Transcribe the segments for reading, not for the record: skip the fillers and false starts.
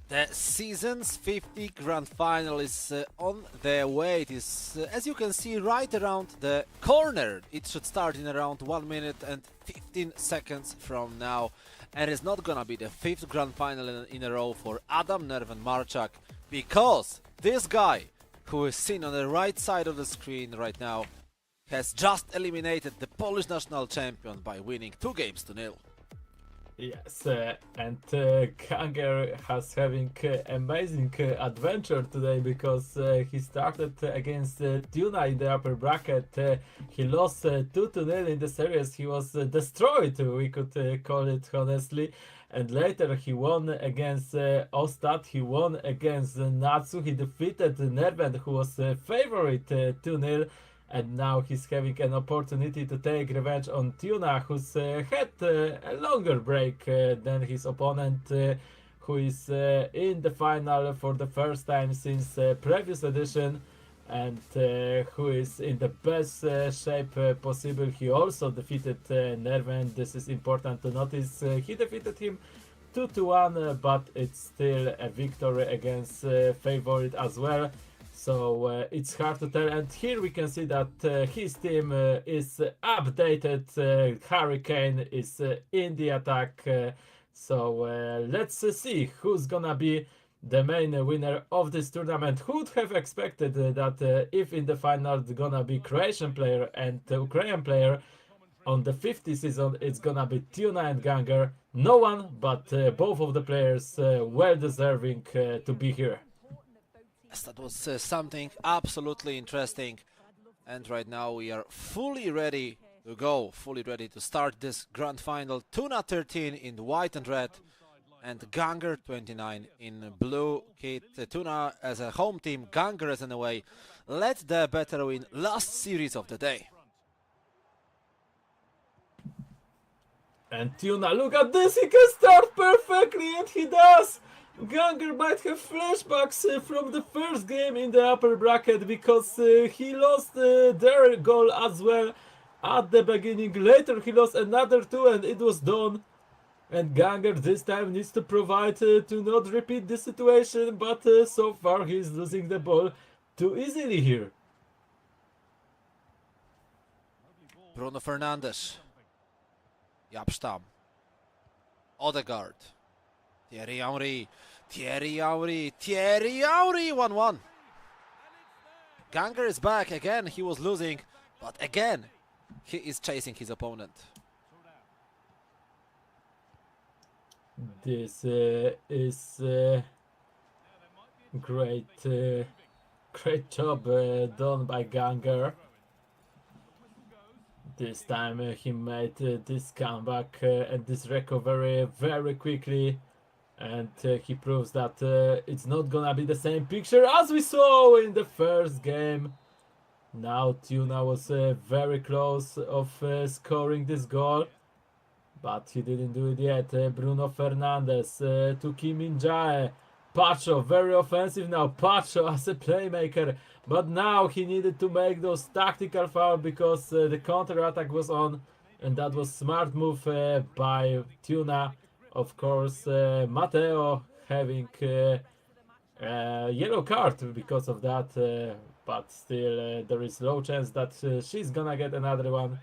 The season's 50 grand final is on their way. It is, as you can see, right around the corner. It should start in around 1 minute and 15 seconds from now. And it's not gonna be the 5th grand final in a row for Adam, Nerv and Marczak, because this guy, who is seen on the right side of the screen right now, has just eliminated the Polish national champion by winning 2-0. Yes, and Kanger has having amazing adventure today because he started against Tuna in the upper bracket. He lost 2-0 in the series. He was destroyed, we could call it honestly. And later he won against Ostad, he won against Natsu, he defeated Nervent, who was favorite 2-0. And now he's having an opportunity to take revenge on Tuna, who's had a longer break than his opponent, who is in the final for the first time since previous edition, and who is in the best shape possible. He also defeated Nerven. This is important to notice. He defeated him 2-1, but it's still a victory against favorite as well. So it's hard to tell, and here we can see that his team is updated. Hurricane is in the attack. So let's see who's gonna be the main winner of this tournament. Who would have expected that if in the final it's gonna be Croatian player and Ukrainian player, on the 50th season it's gonna be Tuna and Ganger. No one, but both of the players well deserving to be here. Yes, that was something absolutely interesting. And right now we are fully ready to go, fully ready to start this grand final. Tuna 13 in white and red, and Ganger 29 in blue kit. Tuna as a home team, Ganger as an away. Let the better win last series of the day. And Tuna, look at this, he can start perfectly, and he does! Ganger might have flashbacks from the first game in the upper bracket because he lost their goal as well at the beginning. Later he lost another two and it was done. And Ganger this time needs to provide to not repeat the situation, but so far he's losing the ball too easily here. Bruno Fernandes, Yapstam, Odegaard, Thierry Henry, 1-1. Ganger is back again. He was losing, but again he is chasing his opponent. This is great job done by Ganger. This time he made this comeback and this recovery very quickly, and he proves that it's not gonna be the same picture as we saw in the first game. Now Tuna was very close of scoring this goal, but he didn't do it yet. Bruno Fernandes to Kim Min-jae. Pacho, very offensive now. Pacho as a playmaker, but now he needed to make those tactical fouls because the counter-attack was on, and that was smart move by Tuna. Of course, Matteo having a yellow card because of that, but still there is low chance that she's gonna get another one.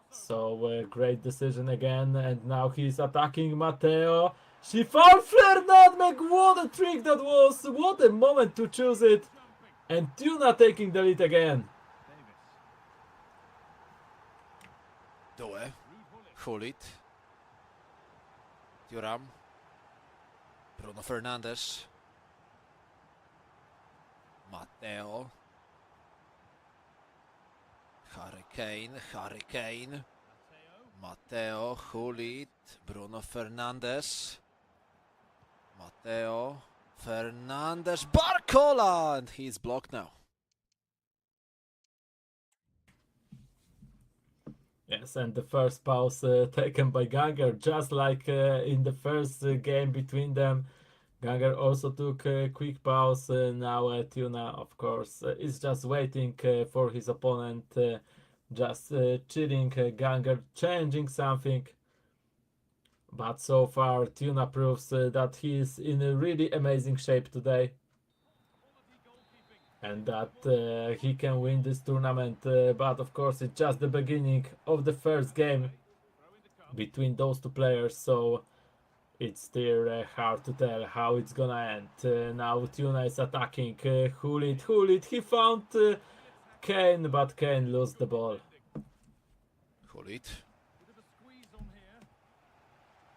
So great decision again, and now he's attacking Matteo. She found Flair Nutmeg. What a trick that was! What a moment to choose it! And Tuna taking the lead again. Due, Hulit, Thuram, Bruno Fernandes, Matteo, Hurricane, Matteo, Hulit, Bruno Fernandes, Matteo, Fernandes, Barcola, and he's blocked now. Yes, and the first pause taken by Ganger, just like in the first game between them. Ganger also took a quick pause. Now Tuna, of course, is just waiting for his opponent, just chilling. Ganger changing something. But so far, Tuna proves that he is in a really amazing shape today. And that he can win this tournament. But of course, it's just the beginning of the first game between those two players. So it's still hard to tell how it's gonna end. Now Tuna is attacking. Hulit, he found Kane, but Kane lost the ball. Hulit.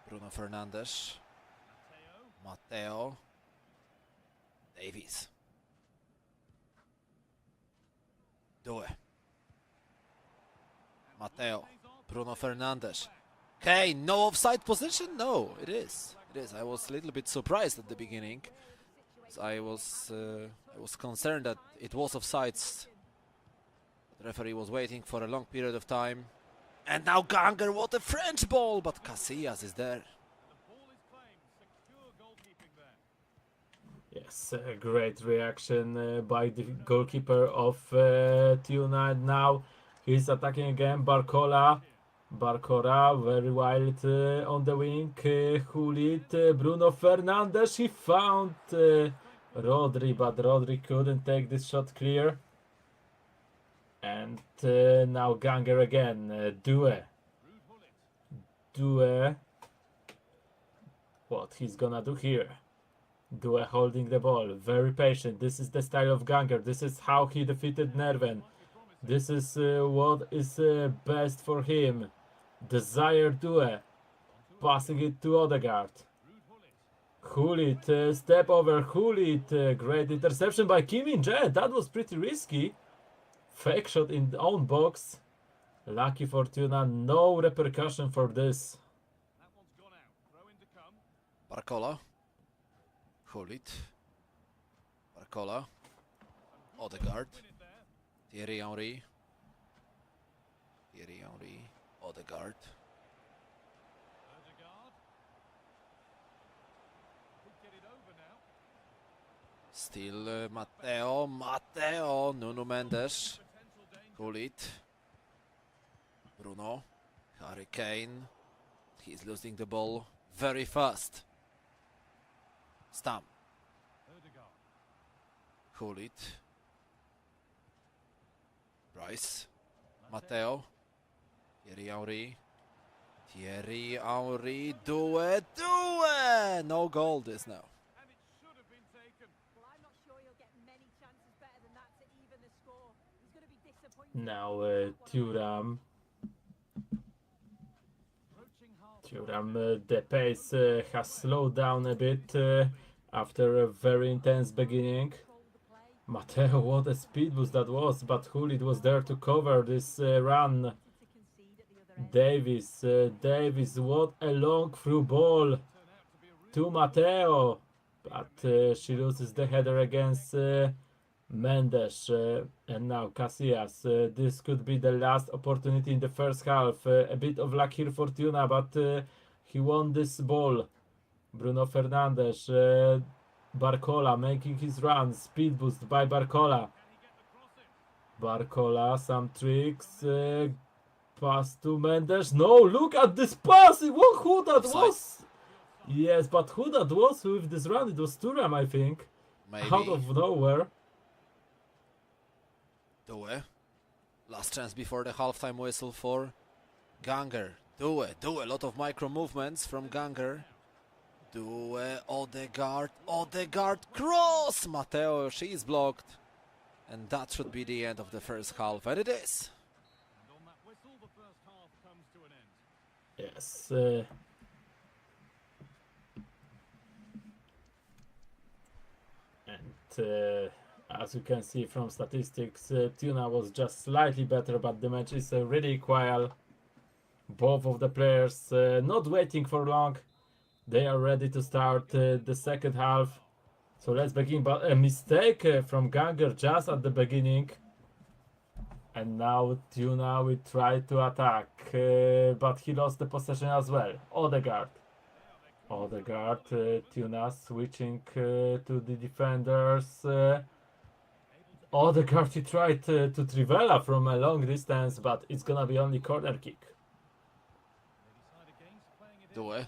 Bruno Fernandes. Matteo. Davies. Due. Matteo. Bruno Fernandes. Kane, no offside position? No, it is. It is. I was a little bit surprised at the beginning. I was concerned that it was offsides. The referee was waiting for a long period of time. And now Ganger, what a French ball! But Casillas is there. Yes, a great reaction by the goalkeeper of Tuna. And now he's attacking again. Barcola, very wild on the wing. Hulit, Bruno Fernandes. He found Rodri, but Rodri couldn't take this shot clear. And now Ganger again. Due. What he's gonna do here? Due holding the ball, very patient. This is the style of Ganger. This is how he defeated Nerven. This is what is best for him. Desire Due. Passing it to Odegaard. Hulit, step over Hulit. Great interception by Kim In-jae. That was pretty risky. Fake shot in the own box. Lucky for Tuna, no repercussion for this. Barcola. Hulit. Barcola. Odegaard. Thierry Henry. Odegaard. Still Matteo. Nuno Mendes. Hulit. Bruno. Harry Kane. He's losing the ball very fast. Stam. Hulit. Bryce. Matteo. Thierry Henry. Due. No goal this now. Now Thuram, the pace has slowed down a bit after a very intense beginning. Matteo, what a speed boost that was, but Hulit was there to cover this run. Davies, what a long through ball to Matteo, but she loses the header against Mendes. And now Casillas. This could be the last opportunity in the first half. A bit of luck here for Tuna, but he won this ball. Bruno Fernandes. Barcola making his run. Speed boost by Barcola. Some tricks. Pass to Mendes. No, look at this pass! Who that was? Yes, but who that was with this run? It was Thuram, I think. Maybe. Out of nowhere. Due. Last chance before the halftime whistle for Ganger. Due. A lot of micro movements from Ganger. Due. Odegaard. Cross! Matteo, she's blocked. And that should be the end of the first half. And it is. Yes. And as you can see from statistics, Tuna was just slightly better, but the match is really equal. Both of the players not waiting for long. They are ready to start the second half. So let's begin. But a mistake from Ganger just at the beginning. And now Tuna will try to attack, but he lost the possession as well. Odegaard, Tuna switching to the defenders. Odegaard, he tried to Trivela from a long distance, but it's gonna be only corner kick. Due.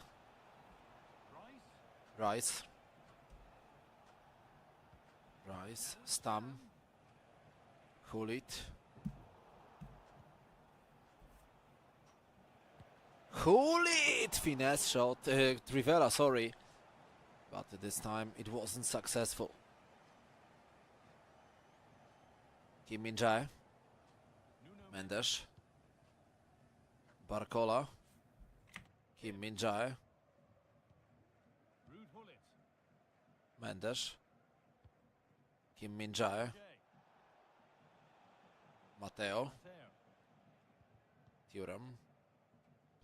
Rice. Stam. Hulit. Finesse shot. Trivela, sorry. But this time it wasn't successful. Kim Min-jae. Mendes. Barcola. Kim Min-jae. Mendes. Kim Min-jae. Matteo. Thuram.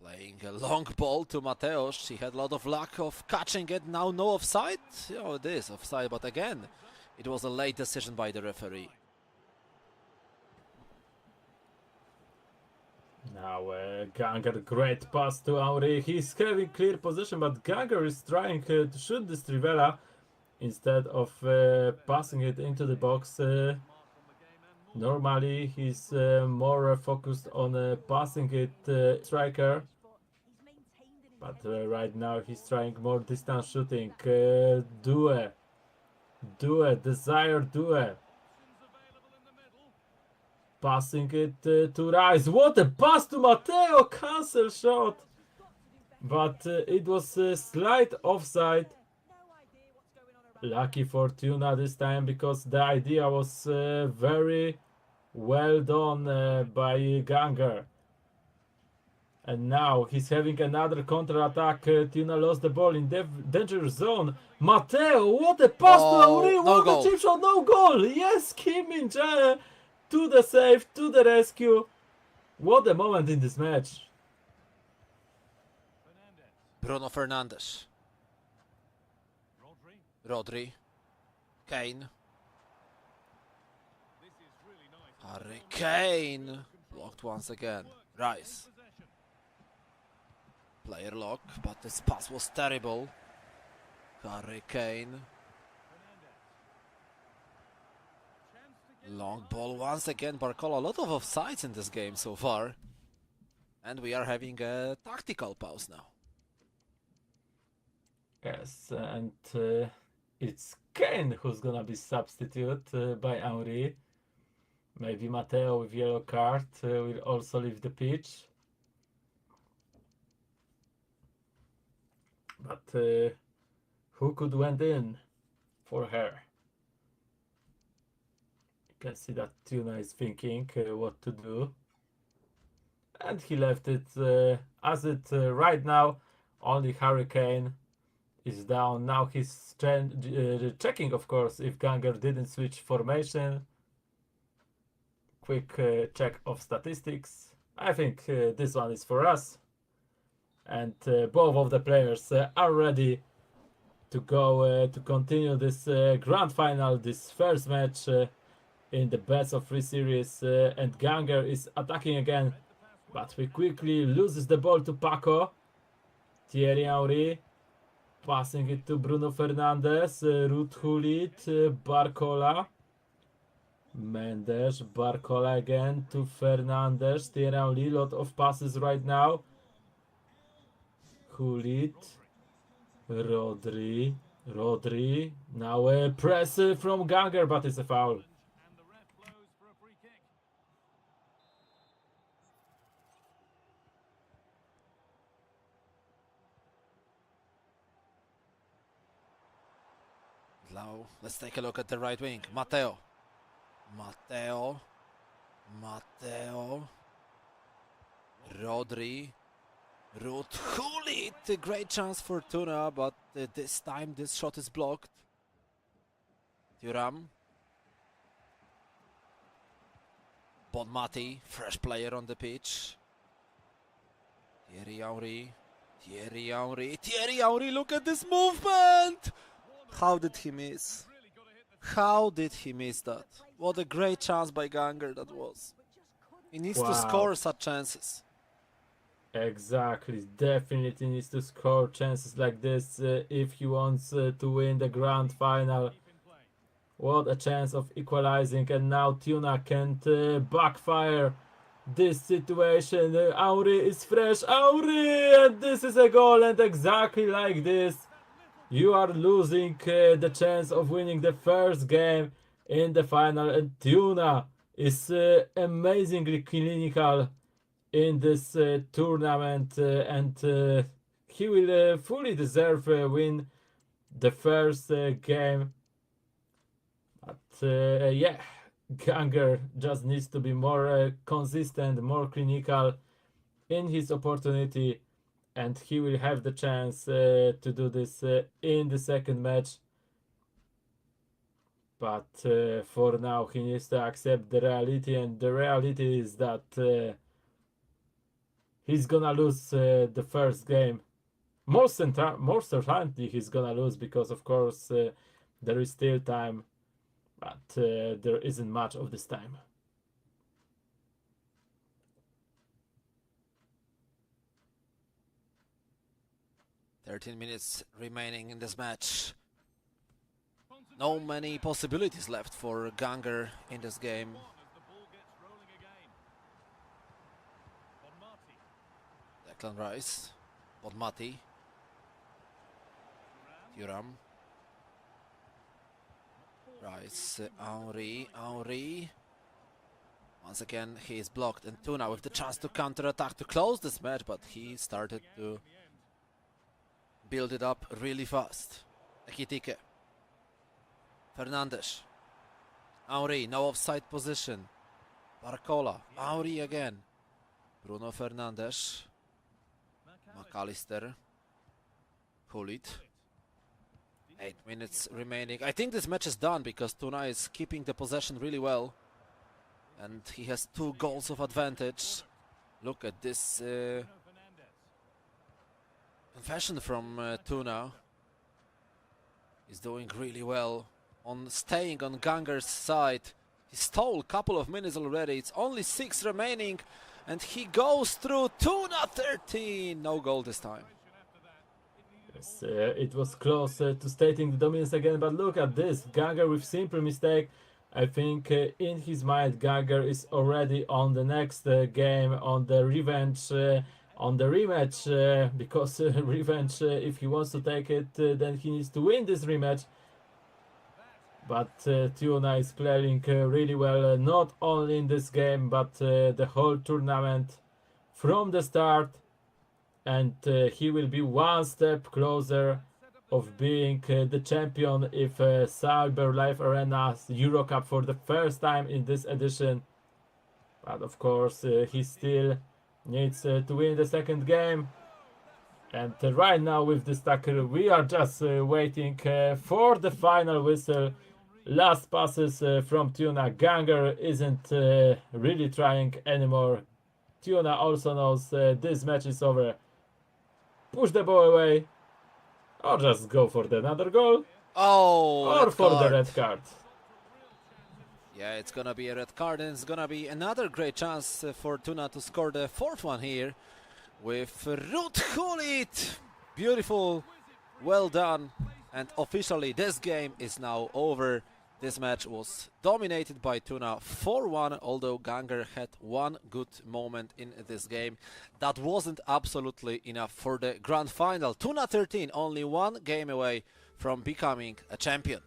Playing a long ball to Mateusz. She had a lot of luck of catching it. Now no offside. Oh, it is offside, but again, it was a late decision by the referee. Now Ganger, great pass to Auri. He's having clear position, but Ganger is trying to shoot this Trivela instead of passing it into the box. Normally he's more focused on passing it striker, but right now he's trying more distance shooting. Due, Desire Due. Passing it to Rice. What a pass to Matteo! Cancel shot! But it was a slight offside. Lucky for Tuna this time, because the idea was very well done by Ganger. And now he's having another counter-attack. Tuna lost the ball in danger zone. Matteo, what a pass to Auri! No What goal. a chip shot! No goal! Yes, Kim Min-jae to the save, to the rescue. What a moment in this match. Bruno Fernandes. Rodri. Kane. Harry Kane. Blocked once again. Rice. Player lock, but this pass was terrible. Harry Kane. Long ball once again. Barcola. A lot of offsides in this game so far. And we are having a tactical pause now. Yes, and it's Kane who's gonna be substituted by Henry. Maybe Matteo with yellow card will also leave the pitch. But who could went in for her? You can see that Tuna is thinking what to do. And he left it as it right now. Only Harry Kane is down. Now he's checking, of course, if Ganger didn't switch formation. Quick check of statistics. I think this one is for us. And both of the players are ready to go to continue this grand final, this first match in the best of 3 series. And Ganger is attacking again, but he quickly loses the ball to Paco. Thierry Henry passing it to Bruno Fernandes. Ruud Gullit, Barcola. Mendes, Barcola again to Fernandes. Thierry Henry, lot of passes right now. Gullit, Rodri. Now a press from Ganger, but it's a foul. Now let's take a look at the right wing. Matteo. Rodri. Ruud Gullit. Great chance for Tuna, but this time this shot is blocked. Thuram. Bonmati, fresh player on the pitch. Thierry Henry, look at this movement! How did he miss? How did he miss that? What a great chance by Ganger that was. He needs to score such chances. Exactly, definitely needs to score chances like this if he wants to win the grand final. What a chance of equalizing, and now Tuna can't backfire this situation. Auri is fresh, Auri, and this is a goal, and exactly like this you are losing the chance of winning the first game in the final, and Tuna is amazingly clinical in this tournament, and he will fully deserve win the first game. But yeah, Ganger just needs to be more consistent, more clinical in his opportunity, and he will have the chance to do this in the second match. But for now, he needs to accept the reality, and the reality is that he's gonna lose the first game. Most certainly, he's gonna lose because, of course, there is still time, but there isn't much of this time. "13 minutes remaining in this match. No many possibilities left for Ganger in this game. Declan Rice, Bodmati, Thuram, Rice, Henry. Once again, he is blocked, and Tuna with the chance to counter-attack to close this match, but he started to build it up really fast. Ekitike, Fernandes, Henry, no offside position. Barcola, Henry again. Bruno Fernandes, McAllister, Hulit. 8 minutes remaining. I think this match is done because Tuna is keeping the possession really well, and he has 2 goals of advantage. Look at this confession from Tuna. He's doing really well on staying on Ganger's side. He stole a couple of minutes already. It's only 6 remaining, and he goes through. Tuna 13. No goal this time. Yes, it was close to stating the dominance again, but look at this. Ganger with simple mistake. I think in his mind, Ganger is already on the next game, on the revenge, on the rematch, because revenge, if he wants to take it, then he needs to win this rematch. But Tuna is playing really well, not only in this game, but the whole tournament from the start. And he will be one step closer of being the champion if CyberLive Arena's EuroCup for the first time in this edition. But of course, he still needs to win the second game. And right now with this tackle, we are just waiting for the final whistle. Last passes from Tuna. Ganger isn't really trying anymore. Tuna also knows this match is over. Push the ball away, or just go for another goal, or for the red card. Yeah, it's gonna be a red card, and it's gonna be another great chance for Tuna to score the 4th one here with Ruud Gullit. Beautiful, well done, and officially this game is now over. This match was dominated by Tuna 4-1, although Ganger had one good moment in this game. That wasn't absolutely enough for the grand final. Tuna 13, only 1 game away from becoming a champion.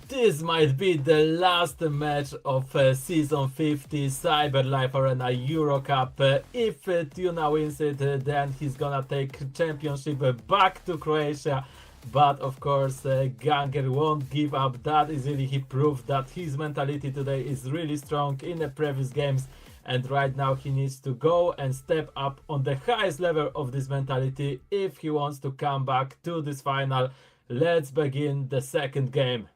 this might be the last match of Season 50 CyberLive Arena EuroCup. If Tuna wins it, then he's gonna take championship back to Croatia. But of course, Ganger won't give up that easily. He proved that his mentality today is really strong in the previous games. And right now he needs to go and step up on the highest level of this mentality if he wants to come back to this final. Let's begin the second game.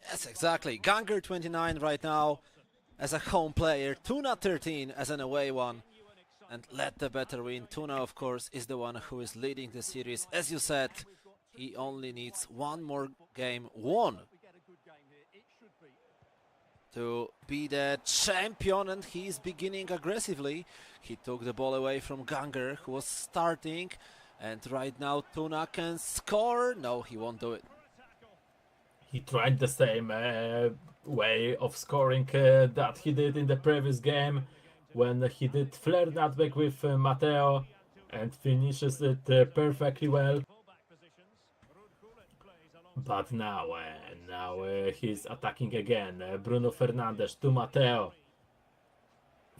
Yes, exactly. Ganger 29 right now as a home player, Tuna 13 as an away one. And let the better win. Tuna, of course, is the one who is leading the series. As you said, he only needs one more game won to be the champion, and he's beginning aggressively. He took the ball away from Ganger, who was starting, and right now Tuna can score. No, he won't do it. He tried the same way of scoring that he did in the previous game when he did flare nutback with Matteo and finishes it perfectly well. But now he's attacking again. Bruno Fernandes to Matteo.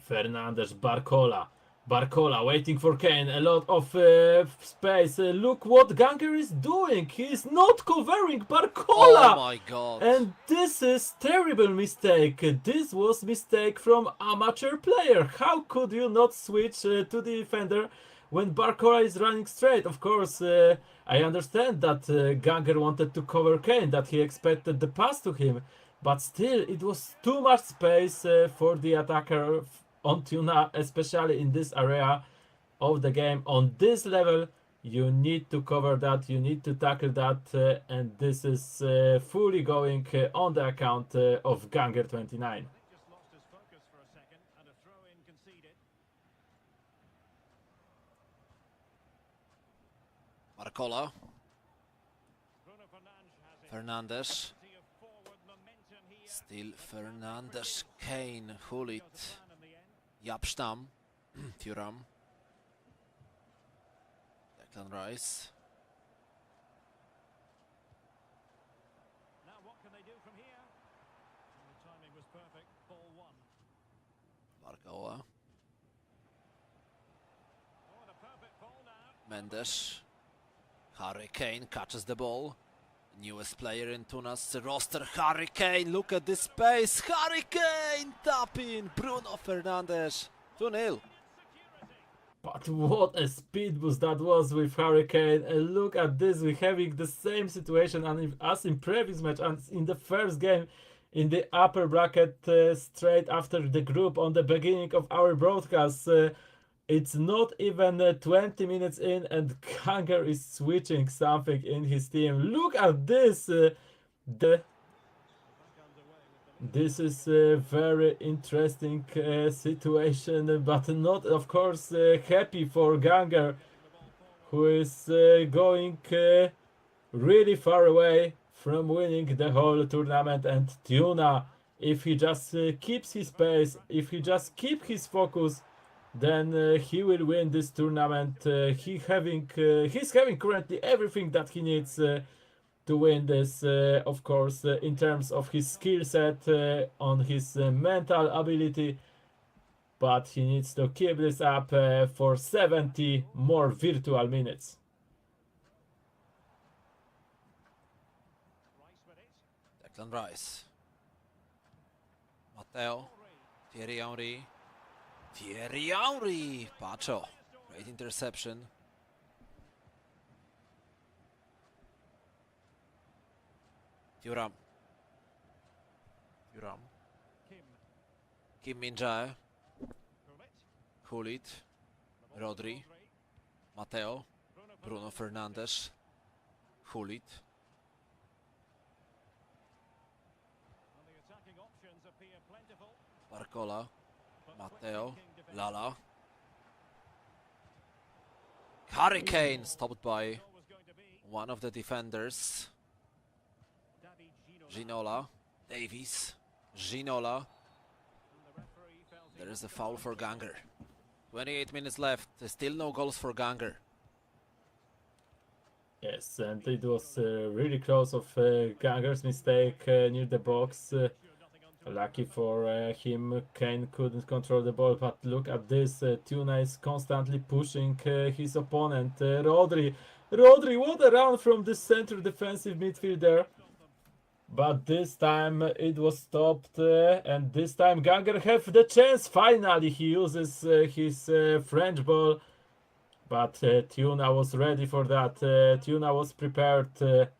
Fernandes, Barcola. Barcola waiting for Kane. A lot of space. Look what Ganger is doing. He's not covering Barcola. Oh my god. And this is terrible mistake. This was mistake from amateur player. How could you not switch to the defender when Barcola is running straight? Of course, I understand that Ganger wanted to cover Kane, that he expected the pass to him. But still, it was too much space for the attacker on Tuna, especially in this area of the game. On this level, you need to cover that, you need to tackle that, and this is fully going on the account of Ganger 29. Barcola. Fernandes. Still Fernandes. Kane. Hulit. Yapstam. Thuram. Declan Rice. Now what can they do from here? The timing was perfect. Ball one. Barcola. Oh, the perfect ball now. Mendes. Harry Kane catches the ball. Newest player in Tuna's roster, Harry Kane. Look at this space. Harry Kane tap in. Bruno Fernandes. 2-0. But what a speed boost that was with Harry Kane. And look at this, we're having the same situation as in previous match and in the first game in the upper bracket straight after the group on the beginning of our broadcast. It's not even 20 minutes in and Ganger is switching something in his team. Look at this. This is a very interesting situation, but not, of course, happy for Ganger, who is going really far away from winning the whole tournament. And Tuna, if he just keeps his pace, if he just keeps his focus, then he will win this tournament. He's having currently everything that he needs to win this, of course, in terms of his skill set, on his mental ability, but he needs to keep this up for 70 more virtual minutes. Declan Rice. Matteo. Thierry Henry. Thierry Henry. Pacho. Great interception. Thuram. Kim Min-jae. Hulit. Rodri. Matteo. Bruno Fernandes. Hulit. Barcola. Matteo. Lala. Harry Kane stopped by one of the defenders. Ginola. Davies. Ginola. There is a foul for Ganger. 28 minutes left. Still no goals for Ganger. Yes, and it was really close of Ganger's mistake near the box. Lucky for him, Kane couldn't control the ball, but look at this. Tuna is constantly pushing his opponent. Rodri, what a run from the center defensive midfielder. But this time it was stopped, and this time Ganger have the chance. Finally, he uses his French ball, but Tuna was ready for that. Tuna was prepared.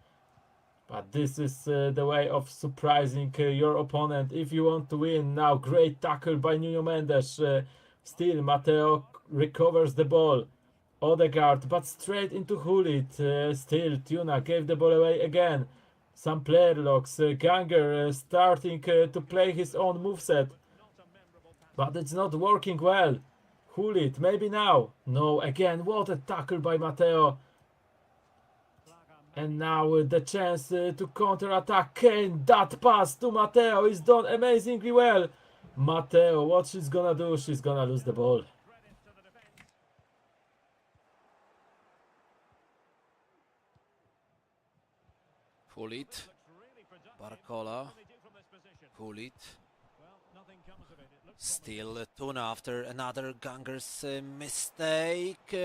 But this is the way of surprising your opponent if you want to win. Now, great tackle by Nuno Mendes. Still, Mateo recovers the ball. Odegaard, but straight into Hulit. Still, Tuna gave the ball away again. Some player locks. Ganger starting to play his own moveset. But it's not working well. Hulit, maybe now. No, again, what a tackle by Mateo. And now the chance to counter-attack. Kane, that pass to Mateo is done amazingly well. Mateo, what she's gonna do? She's gonna lose the ball. Hulit, Barcola, Hulit. Still Tuna after another Ganger's mistake.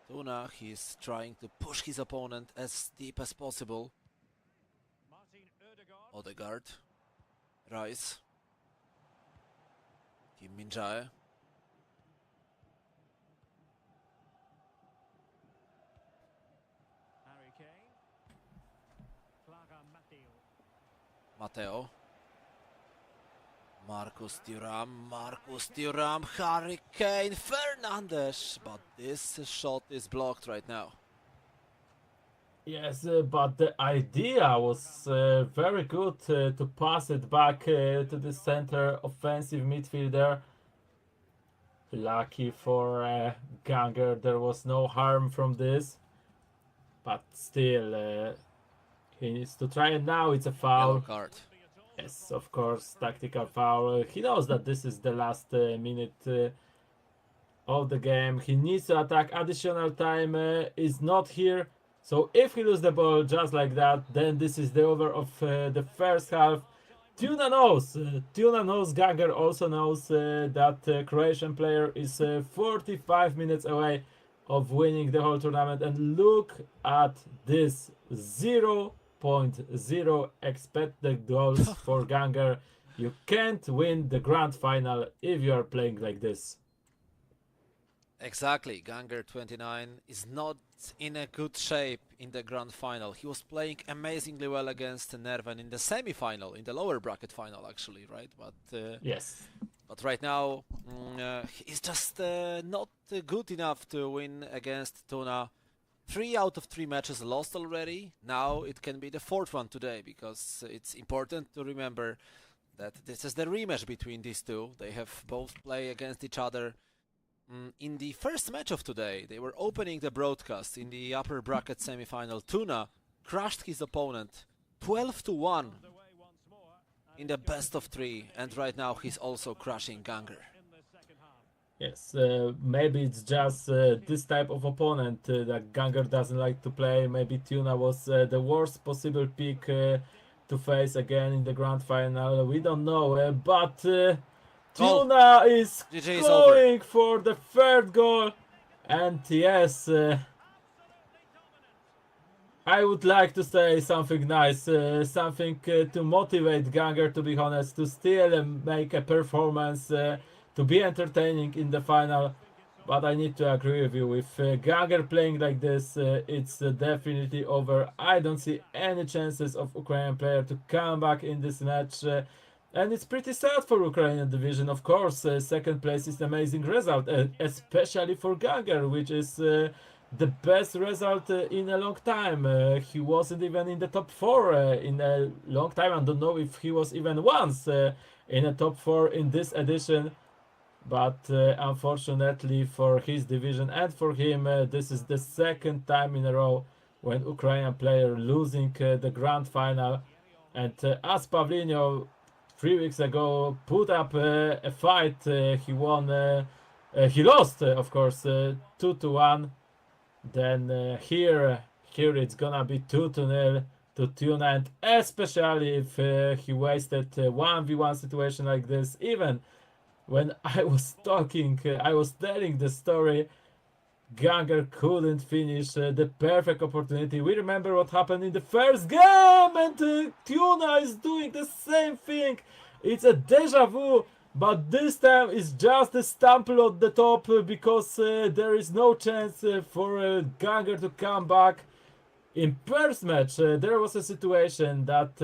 Tuna, he's trying to push his opponent as deep as possible. Odegaard, Rice, Kim Min-jae. Mateo. Marcus Thuram, Harry Kane, Fernandes, but this shot is blocked right now. Yes, but the idea was very good to pass it back to the center offensive midfielder. Lucky for Ganger, there was no harm from this, but still he needs to try, and now it's a foul. Yellow card. Yes, of course, tactical foul. He knows that this is the last minute of the game. He needs to attack. Additional time is not here. So if he loses the ball just like that, then this is the over of the first half. Tuna knows. Ganger also knows that Croatian player is 45 minutes away of winning the whole tournament. And look at this. 0.0 expected goals for Ganger. You can't win the grand final if you are playing like this. Exactly, Ganger 29 is not in a good shape in the grand final. He was playing amazingly well against Nerven in the semi-final, in the lower bracket final actually, right? But yes. But right now he's just not good enough to win against Tuna. 3 out of 3 matches lost already. Now it can be the 4th one today, because it's important to remember that this is the rematch between these two. They have both played against each other. In the first match of today, they were opening the broadcast in the upper bracket semi-final. Tuna crushed his opponent 12-1 in the best of 3, and right now he's also crushing Ganger. Yes, maybe it's just this type of opponent that Ganger doesn't like to play. Maybe Tuna was the worst possible pick to face again in the grand final. We don't know, but Tuna is GG is going for the 3rd goal. And yes, I would like to say something nice, something to motivate Ganger, to be honest, to still make a performance, to be entertaining in the final. But I need to agree with you, with Ganger playing like this, it's definitely over. I don't see any chances of Ukrainian player to come back in this match. And it's pretty sad for Ukrainian division, of course. 2nd place is amazing result, especially for Ganger, which is the best result in a long time. He wasn't even in the top 4 in a long time. I don't know if he was even once in a top 4 in this edition. But unfortunately for his division and for him, this is the 2nd time in a row when Ukrainian player losing the grand final. And as Pavlino 3 weeks ago put up a fight, he won. He lost, of course, 2-1. Then here here it's gonna be 2-0 to Tuna, and especially if he wasted 1v1 situation like this. Even when I was talking, I was telling the story, Ganger couldn't finish the perfect opportunity. We remember what happened in the first game, and Tuna is doing the same thing. It's a deja vu, but this time it's just a stumble at the top because there is no chance for Ganger to come back. In first match, there was a situation that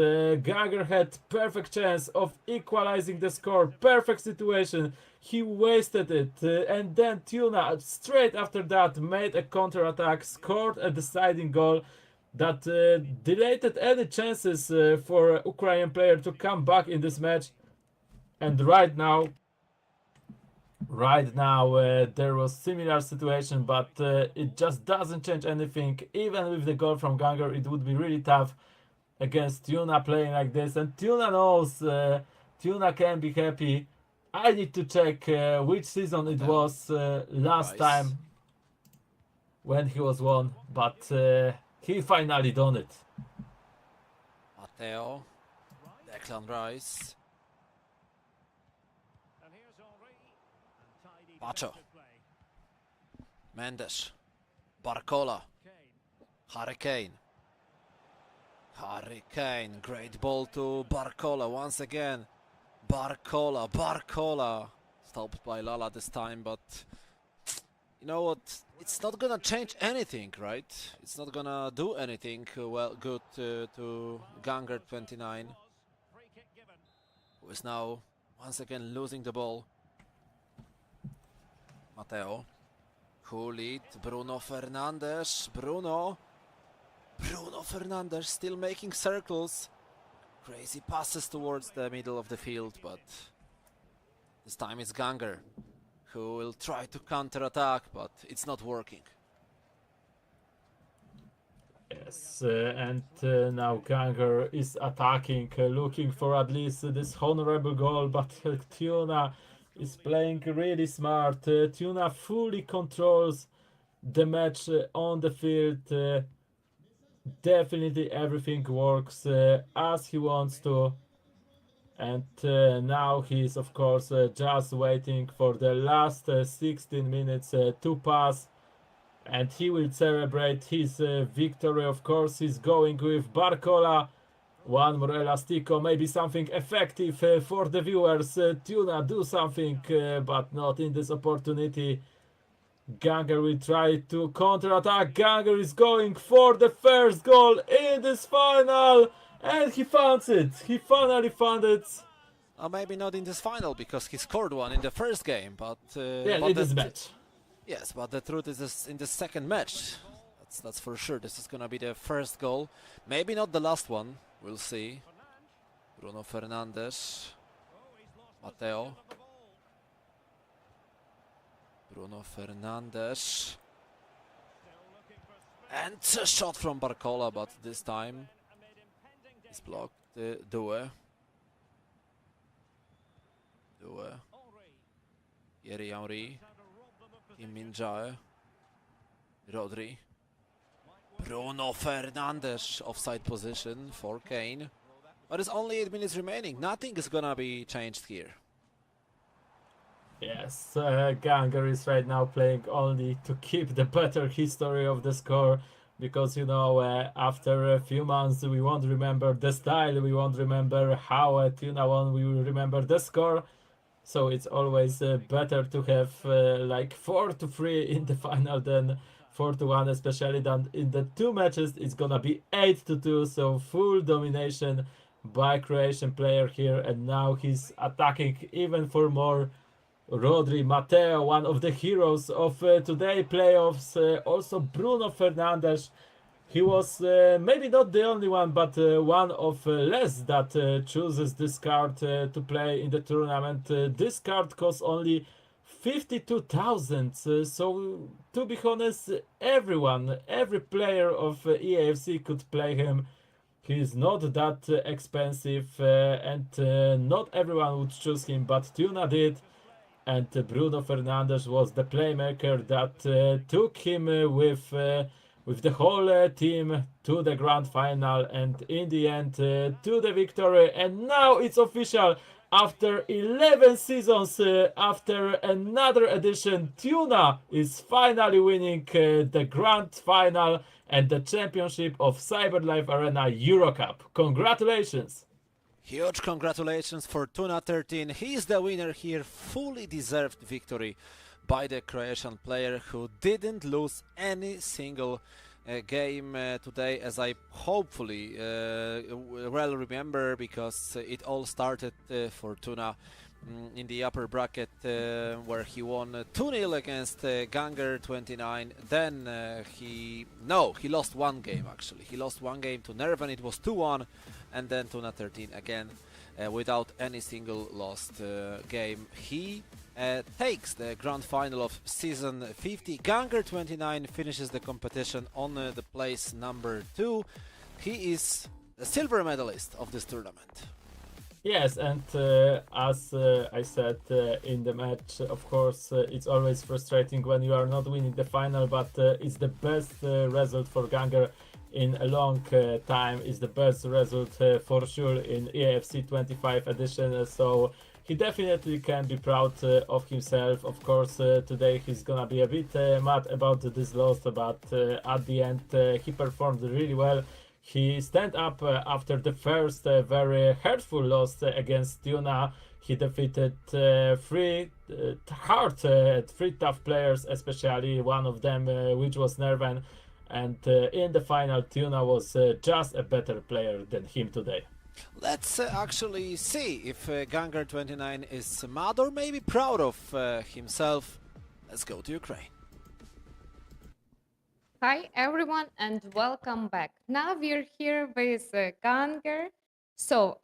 Ganger had perfect chance of equalizing the score. Perfect situation. He wasted it, and then Tuna straight after that made a counter attack, scored a deciding goal that deleted any chances for Ukrainian player to come back in this match. And right now there was similar situation, but it just doesn't change anything. Even with the goal from Ganger, it would be really tough against Tuna playing like this, and Tuna knows Tuna can be happy. I need to check which season it was last time when he was won, but he finally done it. Matteo, Declan Rice, And here's Henry. And tidy Bacho, defensive play. Mendes, Barcola, Kane. Harry Kane, great ball to Barcola once again. Barcola, stopped by Lala this time, but you know what? It's not gonna change anything, right? It's not gonna do anything good to Ganger 29, Free kick given. who is now once again losing the ball. Matteo, who lead? Bruno Fernandes, Bruno Fernandes still making circles. Crazy passes towards the middle of the field, but this time it's Ganger who will try to counter-attack, but it's not working. Yes, and now Ganger is attacking, looking for at least this honorable goal, but Tuna is playing really smart. Tuna fully controls the match on the field. Definitely everything works as he wants to, and now he's of course just waiting for the last 16 minutes to pass, and he will celebrate his victory. Of course, he's going with Barcola. One more elastico, maybe something effective for the viewers. Tuna, do something, but not in this opportunity. Ganger will try to counter-attack. Ganger is going for the first goal in this final, and he found it. He finally found it. Maybe not in this final, because he scored one in the first game, but Yeah, but in this match. Yes, but the truth is this, in the second match, that's for sure. This is gonna be the first goal. Maybe not the last one. We'll see. Bruno Fernandes, Matteo. Bruno Fernandes. And a shot from Barcola, but this time it's blocked. Due. Thierry Henry. Kim Min-jae. Rodri. Bruno Fernandes, offside position for Kane. But it's only 8 minutes remaining. Nothing is gonna be changed here. Yes, Ganger is right now playing only to keep the better history of the score, because you know after a few months we won't remember the style, we won't remember how Tuna won, we will remember the score. So it's always better to have like 4-3 in the final than 4-1, especially than in the two matches it's gonna be 8-2, so full domination by Croatian player here, and now he's attacking even for more. Rodri, Matteo, one of the heroes of today playoffs. Also Bruno Fernandes. He was maybe not the only one, but one of less that chooses this card to play in the tournament. This card costs only 52,000. So to be honest, every player of EAFC could play him. He is not that expensive, and not everyone would choose him, but Tuna did. And Bruno Fernandes was the playmaker that took him with with the whole team to the grand final and in the end to the victory. And now it's official. After 11 seasons, after another edition, Tuna is finally winning the grand final and the championship of CyberLive Arena EuroCup. Congratulations! Huge congratulations for Tuna 13. He is the winner here. Fully deserved victory by the Croatian player who didn't lose any single game today, as I hopefully well remember, because it all started for Tuna in the upper bracket where he won 2-0 against Ganger 29. Then he lost one game actually. He lost one game to Nervan, it was 2-1, and then Tuna 13 again without any single lost game. He takes the grand final of season 50. Ganger 29 finishes the competition on the place number 2. He is the silver medalist of this tournament. Yes, and as I said in the match, of course, it's always frustrating when you are not winning the final, but it's the best result for Ganger in a long time. It's the best result for sure in EAFC 25 edition, so he definitely can be proud of himself. Of course, today he's gonna be a bit mad about this loss, but at the end he performed really well. He stand up after the first very hurtful loss against Tuna. He defeated three tough players, especially one of them, which was Nervan. And in the final, Tuna was just a better player than him today. Let's actually see if Ganger 29 is mad or maybe proud of himself. Let's go to Ukraine. Hi everyone and welcome back. Now we're here with Ganger. So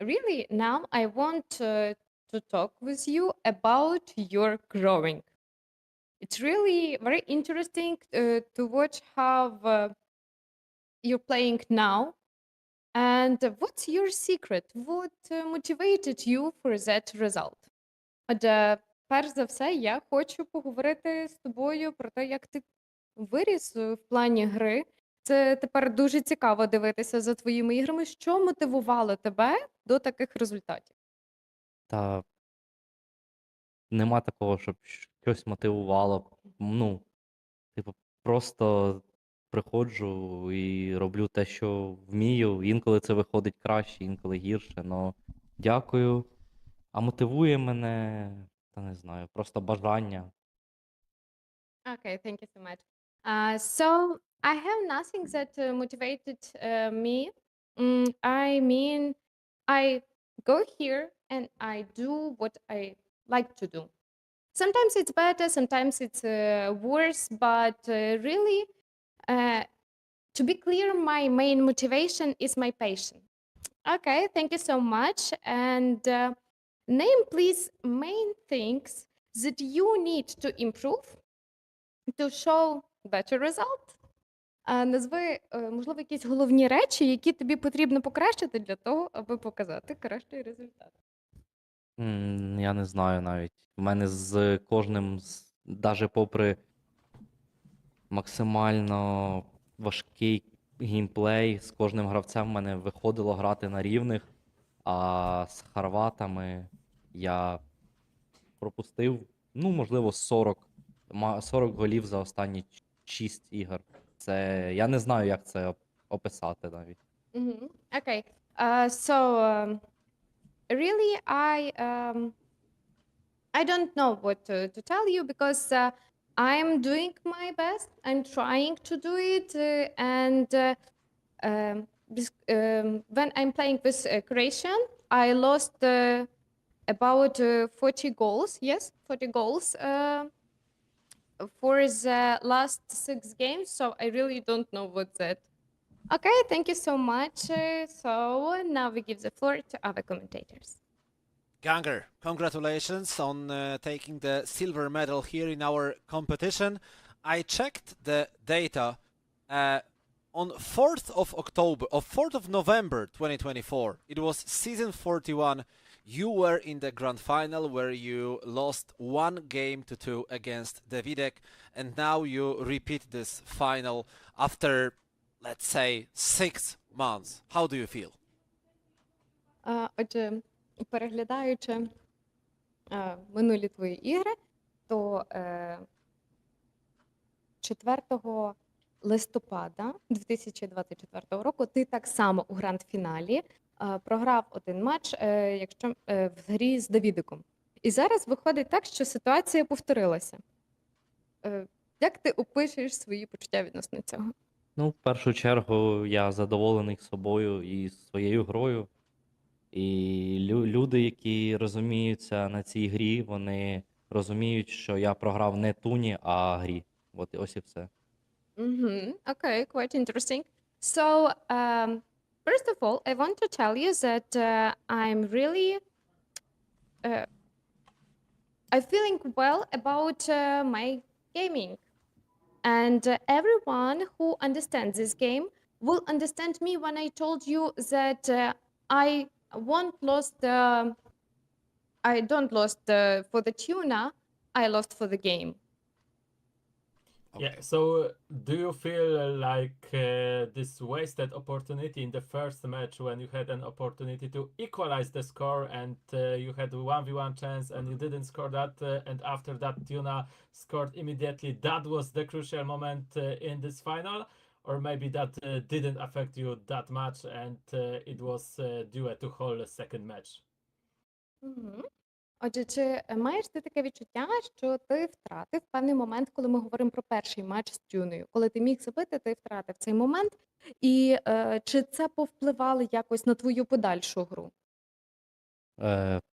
really now I want to talk with you about your growing. It's really very interesting to watch how you're playing now. And what's your secret? What motivated you for that result? Отже, перш за все, я хочу поговорити з тобою про те, як ти виріс в плані гри. Це тепер дуже цікаво дивитися за твоїми іграми. Що мотивувало тебе до таких результатів? Та нема такого, щоб щось мотивувало. Ну, типу, просто приходжу і роблю те, що вмію. Інколи це виходить краще, інколи гірше. Но дякую. А мотивує мене, та не знаю, просто бажання. Okay, thank you so much. So I have nothing that motivated me. I mean, I go here and I do what I like to do. Sometimes it's better, sometimes it's worse, but really, to be clear, my main motivation is my passion. Okay, thank you so much. And name, please, main things that you need to improve to show better result. Назви, можливо, якісь головні речі, які тобі потрібно покращити для того, аби показати кращий результат. Я не знаю навіть. У мене з кожним, навіть попри максимально важкий геймплей, з кожним гравцем в мене виходило грати на рівних, а з хорватами я пропустив, ну, можливо, 40 голів за останні 6 ігор. Це, я не знаю, як це описати навіть. Okay. So really, I don't know what to tell you because I'm doing my best. I'm trying to do it, and when I'm playing with Croatian, I lost about 40 goals. Yes, 40 goals for the last 6 games. So I really don't know what's that. Okay, thank you so much. So now we give the floor to our commentators. Ganger, congratulations on taking the silver medal here in our competition. I checked the data on 4th of November 2024. It was season 41. You were in the grand final where you lost 1-2 against Davidek, and now you repeat this final after, let's say, 6 months. How do you feel? Отже, переглядаючи минулі твої ігри, то 4 листопада 2024 року ти так само у гранд-фіналі програв один матч в грі з Давідиком. І зараз виходить так, що ситуація повторилася. Як ти опишеш свої почуття відносно цього? Ну, в першу чергу, я задоволений собою і своєю грою. І люди, які розуміються на цій грі, вони розуміють, що я програв не туні, а грі. От ось і все. Okay, quite interesting. So, first of all, I want to tell you that I'm really I'm feeling well about my gaming. And everyone who understands this game will understand me when I told you that I don't lost for the tuna, I lost for the game. Yeah, so do you feel like this wasted opportunity in the first match when you had an opportunity to equalize the score and you had a 1v1 chance and you didn't score that and after that Tuna scored immediately, that was the crucial moment in this final? Or maybe that didn't affect you that much and it was due to whole second match? Отже, чи маєш ти таке відчуття, що ти втратив певний момент, коли ми говоримо про перший матч з Тюнею? Коли ти міг забити, ти втратив цей момент. І чи це повпливало якось на твою подальшу гру?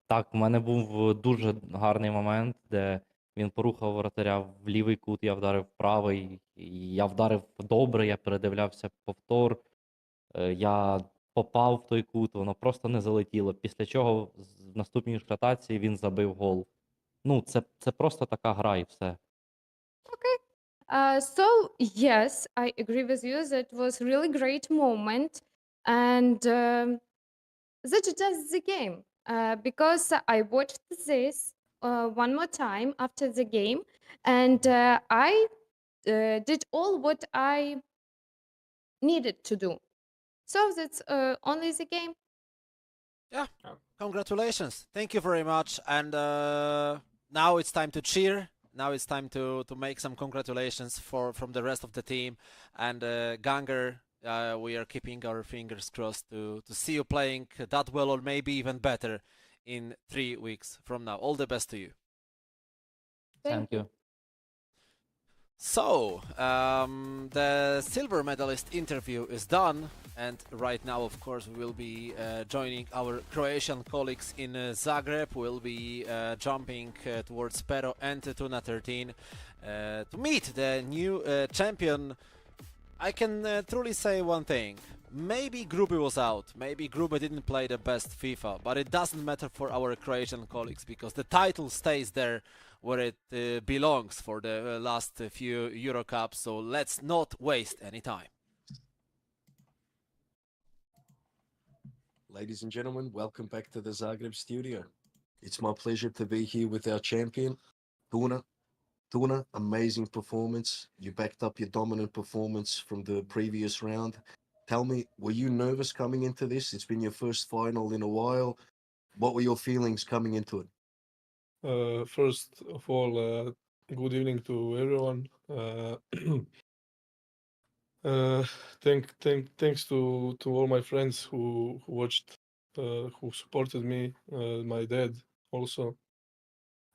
Так, у мене був дуже гарний момент, де він порухав воротаря в лівий кут, я вдарив в правий. І я вдарив добре, я передивлявся повтор. Я попав в той кут, воно просто не залетіло. Після чого в наступній ротації він забив гол. Ну, це просто така гра і все. So, yes, I agree with you. That was really great moment. And that's just the game. Because I watched this one more time after the game. And I did all what I needed to do. So that's only the game. Yeah, congratulations. Thank you very much. And now it's time to cheer. Now it's time to make some congratulations from the rest of the team. And Ganger, we are keeping our fingers crossed to see you playing that well or maybe even better in 3 weeks from now. All the best to you. Thank you. So, the silver medalist interview is done, and right now, of course, we will be joining our Croatian colleagues in Zagreb. We'll be jumping towards Pero and Tuna 13 to meet the new champion. I can truly say one thing. Maybe Gruby was out, maybe Gruby didn't play the best FIFA, but it doesn't matter for our Croatian colleagues because the title stays there where it belongs for the last few EuroCups, so let's not waste any time. Ladies and gentlemen, welcome back to the Zagreb studio. It's my pleasure to be here with our champion, Tuna. Tuna, amazing performance. You backed up your dominant performance from the previous round. Tell me, were you nervous coming into this? It's been your first final in a while. What were your feelings coming into it? First of all, good evening to everyone. Thanks to all my friends who watched, who supported me, my dad also,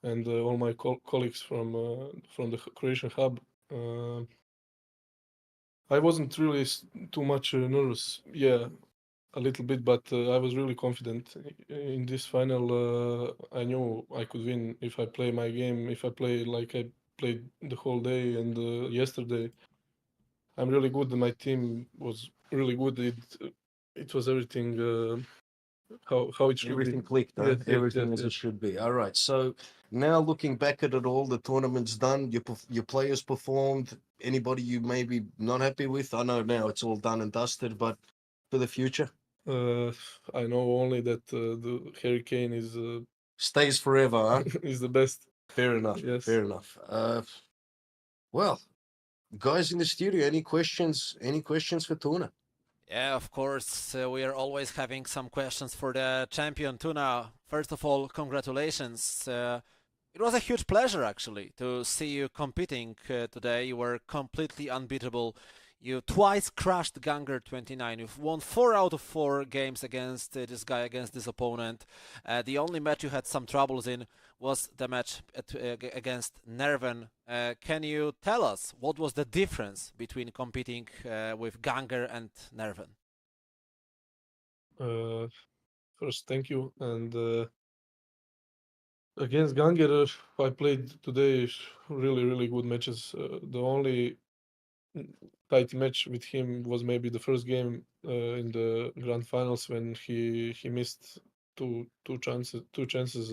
and all my colleagues from the Croatian hub. I wasn't really too much nervous. Yeah, a little bit, but I was really confident in this final. I knew I could win if I play my game, if I play like I played the whole day and yesterday. I'm really good. My team was really good. It was everything how it should Everything be. clicked, huh? Yes, Everything as it should be. All right. So now looking back at it all, the tournament's done. Your players performed. Anybody you may be not happy with? I know now it's all done and dusted, but for the future, I know only that the Hurricane is Stays forever, huh? is the best. Fair enough. Yes. Fair enough. Well, guys in the studio, any questions? Any questions for Tuna? Yeah, of course. We are always having some questions for the champion Tuna. First of all, congratulations. It was a huge pleasure actually to see you competing today. You were completely unbeatable. You twice crushed Ganger 29. You've won 4 out of 4 games against this guy, against this opponent. The only match you had some troubles in was the match against Nerven. Can you tell us what was the difference between competing with Ganger and Nerven? First, thank you. And against Ganger, I played today really good matches. The only tight match with him was maybe the first game in the grand finals when he missed two chances.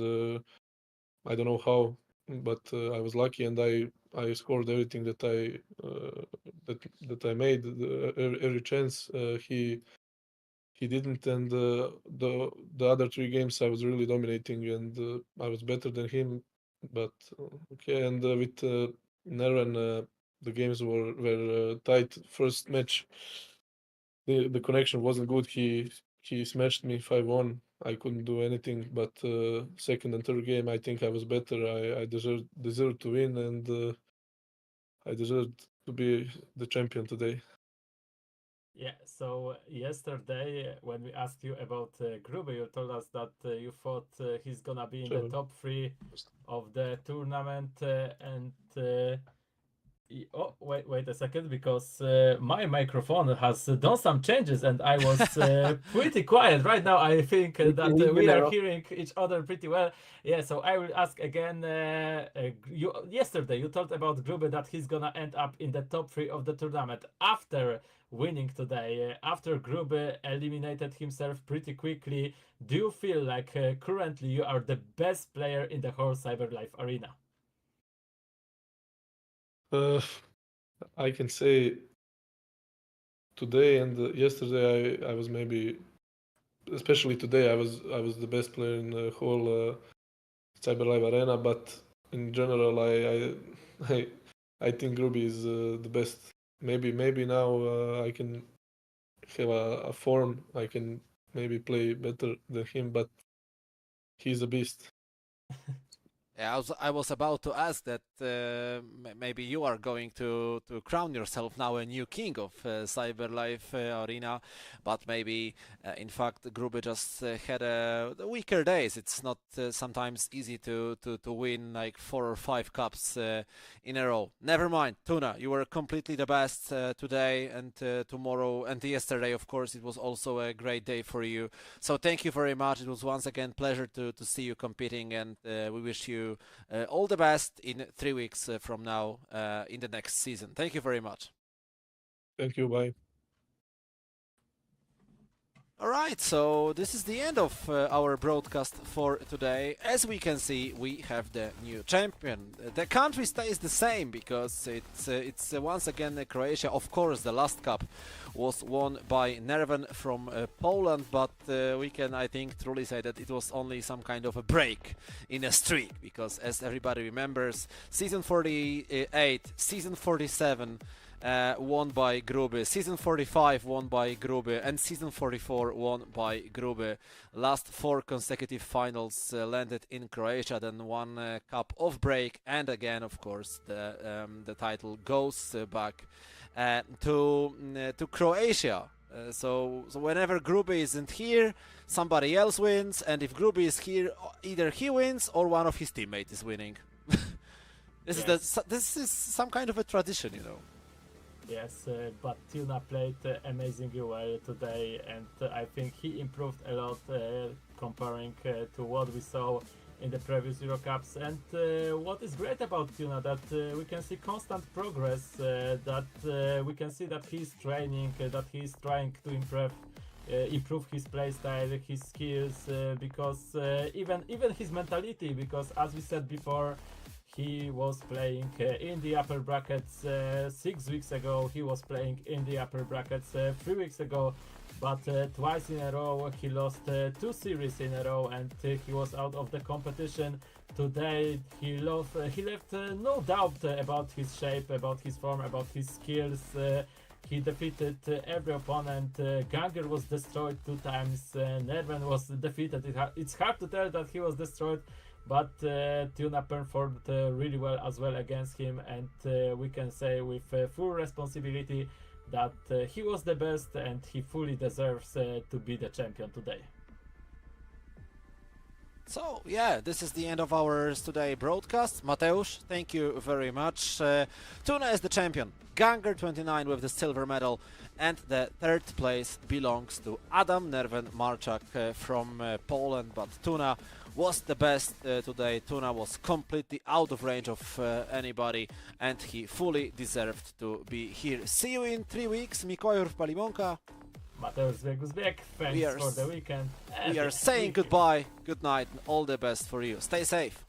I don't know how, but I was lucky and I scored everything that I made. Every chance he didn't, and the other 3 games I was really dominating and I was better than him. But okay, and with Nerven, the games were tight. First match, the connection wasn't good. He smashed me 5-1. I couldn't do anything. But second and third game, I think I was better. I deserved to win, and I deserved to be the champion today. Yeah, so yesterday when we asked you about Grube, you told us that you thought he's gonna be in the Sure. top 3 of the tournament, oh, wait a second, because my microphone has done some changes and I was pretty quiet. Right now I think that we are hearing each other pretty well. Yeah, so I will ask again. Yesterday you talked about Grube that he's gonna end up in the top 3 of the tournament after winning today. After Grube eliminated himself pretty quickly, do you feel like currently you are the best player in the whole CyberLive arena? I can say today and yesterday I was maybe, especially today, I was the best player in the whole CyberLive arena. But in general, I think Ruby is the best. Maybe now I can have a form. I can maybe play better than him, but he's a beast. Yeah, I was about to ask that maybe you are going to crown yourself now a new king of CyberLive Arena, but maybe in fact Grube just had weaker days. It's not sometimes easy to win like 4 or 5 cups in a row. Never mind, Tuna, you were completely the best today and tomorrow and yesterday. Of course, it was also a great day for you. So thank you very much. It was once again pleasure to see you competing, and we wish you all the best in 3 weeks from now in the next season. Thank you very much. Thank you. Bye. All right, so this is the end of our broadcast for today. As we can see, we have the new champion. The country stays the same because it's once again Croatia. Of course, the last cup was won by Nerven from Poland, but we can, I think, truly say that it was only some kind of a break in a streak because, as everybody remembers, season 48, season 47, won by Grube, season 45 won by Grube, and season 44 won by Grube. Last 4 consecutive finals landed in Croatia, then 1 cup of break, and again, of course, the title goes back to Croatia. So whenever Grube isn't here, somebody else wins, and if Grube is here, either he wins or one of his teammates is winning. This is some kind of a tradition, you know. Yes, but Tuna played amazingly well today, and I think he improved a lot comparing to what we saw in the previous EuroCups. And what is great about Tuna that we can see constant progress, that we can see that he's training, that he's trying to improve his playstyle, his skills, because even his mentality, because as we said before, he was playing in the upper brackets 6 weeks ago. He was playing in the upper brackets 3 weeks ago. but twice in a row he lost 2 series in a row, and he was out of the competition. Today he left no doubt about his shape, about his form, about his skills. He defeated every opponent. Ganger was destroyed 2 times. Nerven was defeated. It's hard to tell that he was destroyed, but Tuna performed really well as well against him, and we can say with full responsibility that he was the best and he fully deserves to be the champion today. So, yeah, this is the end of our today broadcast. Mateusz, thank you very much. Tuna is the champion. Ganger 29 with the silver medal, and the 3rd place belongs to Adam Nerven Marczak from Poland, but Tuna was the best today. Tuna was completely out of range of anybody, and he fully deserved to be here. See you in 3 weeks. Mikołaj Palimonka. Mateusz Zbieg, thanks for the weekend. We are saying goodbye, good night, and all the best for you. Stay safe.